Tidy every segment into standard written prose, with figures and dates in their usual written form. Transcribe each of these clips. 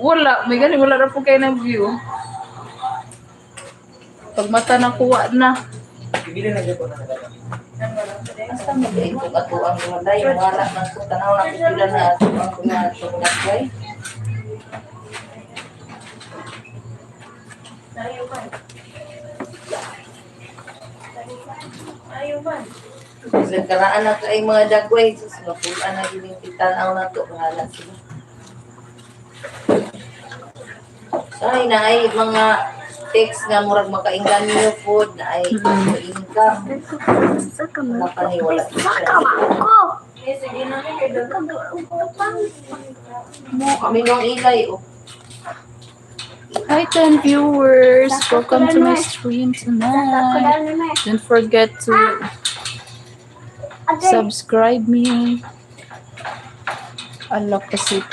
wala. May gani, wala na po kayo ng view. Pag mata nakuha na. Basta mag-iig kung ato ang mga yung wala ng tanaw na pipila na ato ang mga tunay. Nagkaraan na kay mga dagway. Sus, mapulaan na yung titanaw na ito. Bahala sila. Ay, na ay mga text nga murag makainggan niyo po na ay income. Nakaniwala siya. Kami nung ilay, oh. Hi 10 viewers, welcome to my stream tonight. Don't forget to subscribe me. Allah kasi.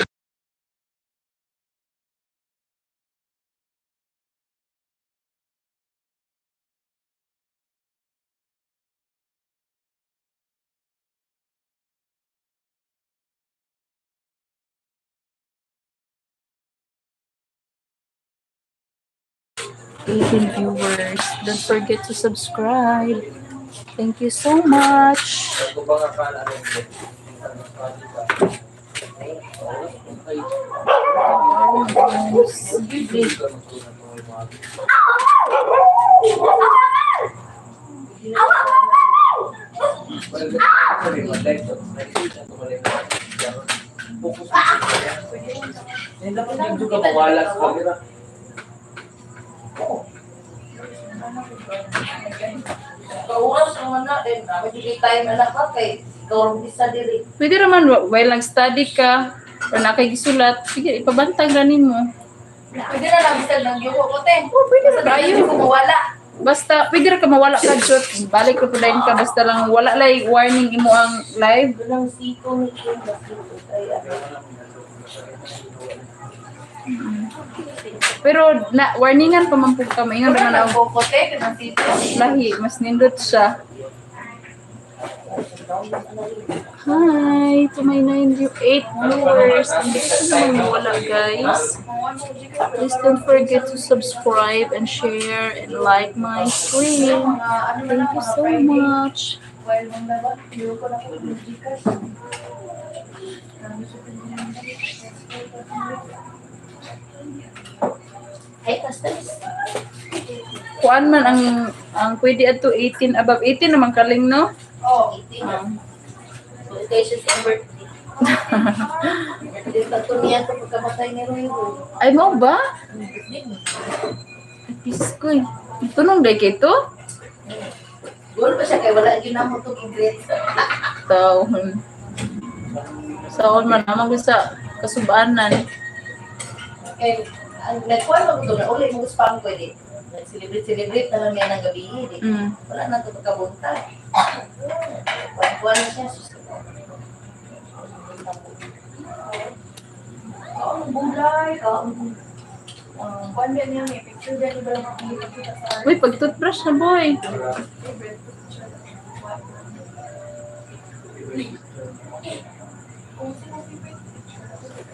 Viewers, don't forget to subscribe. Thank you so much. Kauras naman natin. Hindi tayo malakot kay kauras isa diri. Pwede naman, while nag-study ka, o nakagisulat, sige, ipabantag ganin mo. Pwede na lang isa ng yuko ko, te. Pwede na tayo. Kumawala. Basta, pwede na ka mawala ka, Jot. Balik ko tudayin ka, basta lang wala lang warning imo ang live. Walang sito ni Kim. Pero, warningan pa man po ka, maingan naman ang Kokote, kanang sito. lahi, mas nindot siya. Hi to my 8 viewers. Hindi ko naman mawala, guys. Please don't forget to subscribe and share and like my stream. Thank you so much. Kuan man ang pwede ato 18 above 18 naman kaling no? Oh, 18. So, ito siya sa birthday. Birthday tato niya ito pagkamatay ni Roy. Ay mo ba? Piskoy. Tunong day kay to? Gol pa siya kay wala gyud na mo to grade. Taon. Saon man naman sa kasubanan. Okay, ang nagkuhan mo ito na ulit mo spam ko din. Nag-celebrate naman niya ng gabi. Wala na ito pagkabunta. Kuhan na siya. Kaong bulay, kaong kuhan din niya. May picture din ba makikita sa Uy, pag-toothbrush na boy.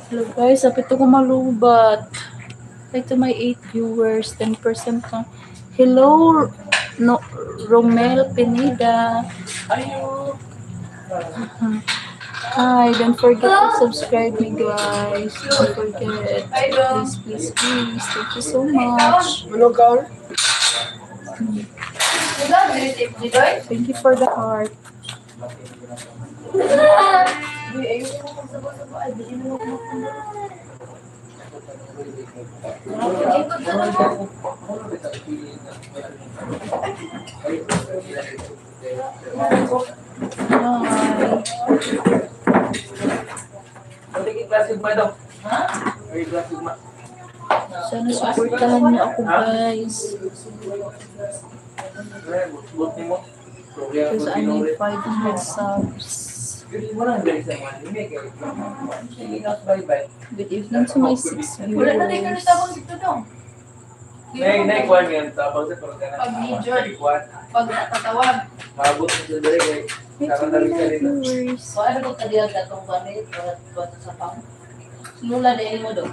Hello guys, apit ko malubat. Hi to my 8 viewers, 10% na. Hello, no, Romel Pineda. Hi, don't forget to subscribe me guys. Don't forget. Please. Thank you so much. Thank you for the heart. Sana supportahan niyo ako guys. Because I need 500 subs. Good evening to my 6 viewers. Kuan yan, tapos sa pag tatawag. Mabot mo sa dali kay Hi to my 9 viewers. So, ano kung kadiyag na itong ganit? Wala sa pang? Lula dahil mo do.